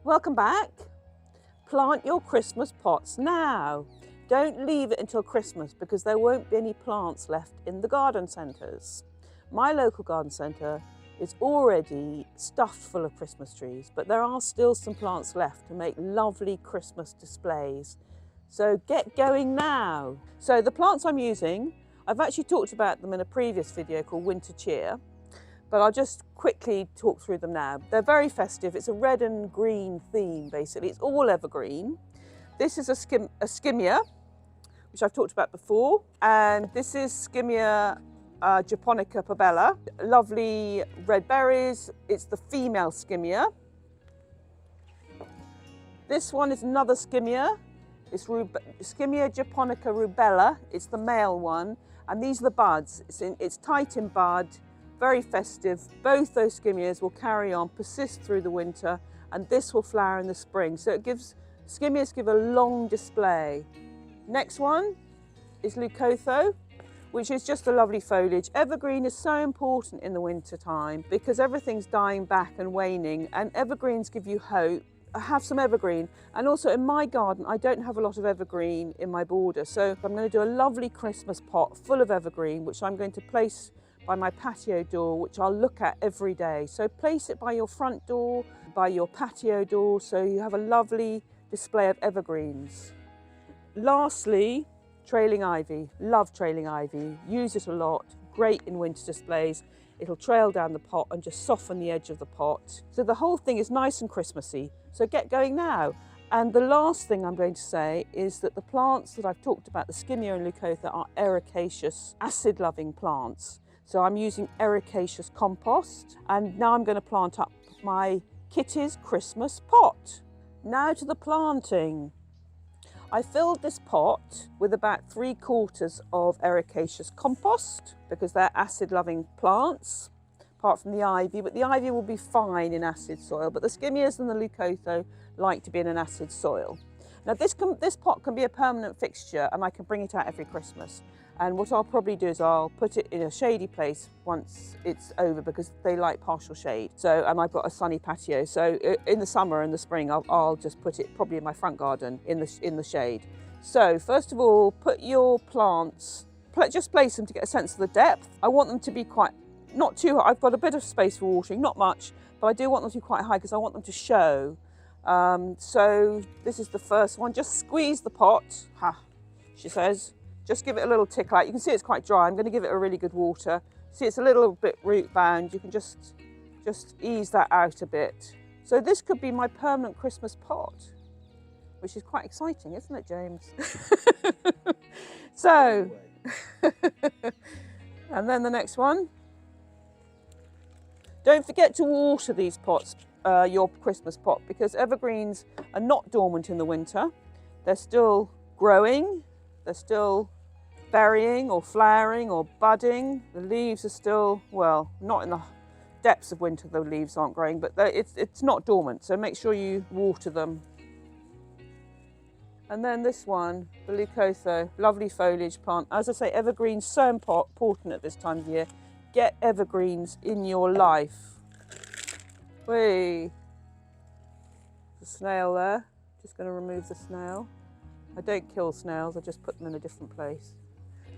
Welcome back. Plant your Christmas pots now. Don't leave it until Christmas because there won't be any plants left in the garden centres. My local garden centre is already stuffed full of Christmas trees, but there are still some plants left to make lovely Christmas displays. So get going now. So the plants I'm using, I've actually talked about them in a previous video called Winter Cheer, but I'll just quickly talk through them now. They're very festive. It's a red and green theme, basically. It's all evergreen. This is a Skimmia, which I've talked about before, and this is Skimmia japonica Pabella. Lovely red berries. It's the female Skimmia. This one is another Skimmia. It's Skimmia japonica Rubella. It's the male one, and these are the buds. It's tight in bud, very festive. Both those Skimmias will carry on, persist through the winter, and this will flower in the spring. So Skimmias give a long display. Next one is Leucothoe, which is just a lovely foliage. Evergreen is so important in the winter time because everything's dying back and waning, and evergreens give you hope. I have some evergreen, and also in my garden I don't have a lot of evergreen in my border, so I'm going to do a lovely Christmas pot full of evergreen, which I'm going to place by my patio door, which I'll look at every day. So place it by your front door, by your patio door, so you have a lovely display of evergreens. Lastly, trailing ivy. Love trailing ivy, use it a lot, great in winter displays. It'll trail down the pot and just soften the edge of the pot. So the whole thing is nice and Christmassy. So get going now. And the last thing I'm going to say is that the plants that I've talked about, the Skimmia and Leucothoe, are ericaceous, acid-loving plants. So I'm using ericaceous compost, and now I'm going to plant up my Kitty's Christmas pot. Now to the planting. I filled this pot with about 3/4 of ericaceous compost because they're acid-loving plants, apart from the ivy, but the ivy will be fine in acid soil, but the Skimmias and the Leucothoe like to be in an acid soil. Now this pot can be a permanent fixture, and I can bring it out every Christmas. And what I'll probably do is I'll put it in a shady place once it's over because they like partial shade. So, and I've got a sunny patio. So in the summer and the spring, I'll just put it probably in my front garden in the shade. So first of all, put your plants, just place them to get a sense of the depth. I want them to be not too high. I've got a bit of space for watering, not much, but I do want them to be quite high because I want them to show. So this is the first one. Just squeeze the pot, she says. Just give it a little tickle out. You can see it's quite dry. I'm going to give it a really good water. See, it's a little bit root bound. You can just ease that out a bit. So this could be my permanent Christmas pot, which is quite exciting, isn't it, James? So, and then the next one. Don't forget to water these pots, your Christmas pot, because evergreens are not dormant in the winter. They're still growing. They're still berrying or flowering or budding. The leaves are still, well, not in the depths of winter, the leaves aren't growing, but it's not dormant, so make sure you water them. And then this one, the Leucothoe, lovely foliage plant. As I say, evergreens so important at this time of year. Get evergreens in your life. Whee! The snail there. Just going to remove the snail. I don't kill snails, I just put them in a different place.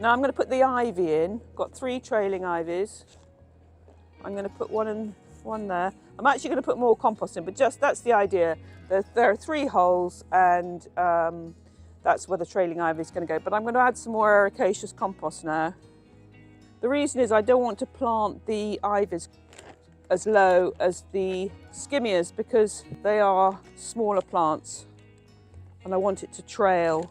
Now I'm going to put the ivy in. Got 3 trailing ivies. I'm going to put one there. I'm actually going to put more compost in, but just that's the idea. There are 3 holes, and that's where the trailing ivy is going to go. But I'm going to add some more ericaceous compost now. The reason is I don't want to plant the ivies as low as the Skimmias because they are smaller plants, and I want it to trail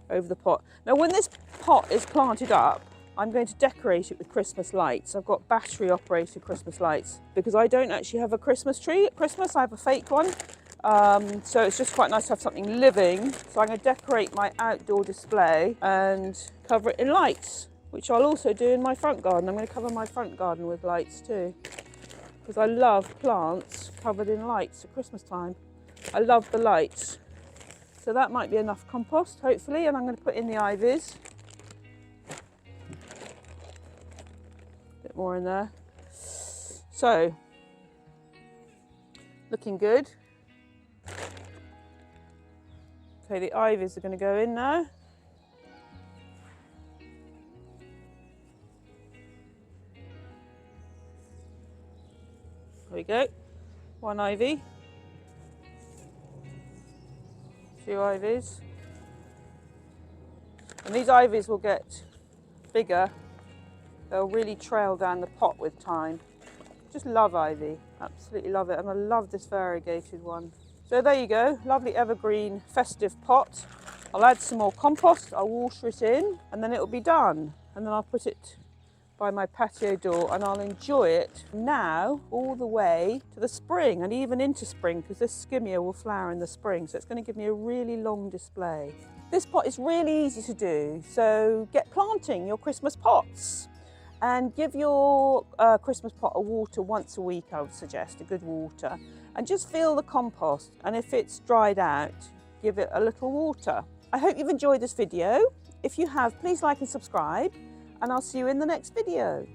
over the pot. Now when this pot is planted up, I'm going to decorate it with Christmas lights. I've got battery operated Christmas lights because I don't actually have a Christmas tree at Christmas. I have a fake one. So it's just quite nice to have something living. So I'm going to decorate my outdoor display and cover it in lights, which I'll also do in my front garden. I'm going to cover my front garden with lights too, because I love plants covered in lights at Christmas time. I love the lights. So that might be enough compost, hopefully, and I'm going to put in the ivies. A bit more in there. So, looking good. Okay, the ivies are going to go in now. There we go. One ivy. 2 ivies. And these ivies will get bigger. They'll really trail down the pot with time. Just love ivy, absolutely love it. And I love this variegated one. So there you go, lovely evergreen festive pot. I'll add some more compost, I'll water it in, and then it'll be done. And then I'll put it by my patio door and I'll enjoy it now all the way to the spring and even into spring, because this Skimmia will flower in the spring. So it's going to give me a really long display. This pot is really easy to do, so get planting your Christmas pots. And give your Christmas pot a water once a week, I would suggest, a good water. And just fill the compost. And if it's dried out, give it a little water. I hope you've enjoyed this video. If you have, please like and subscribe. And I'll see you in the next video.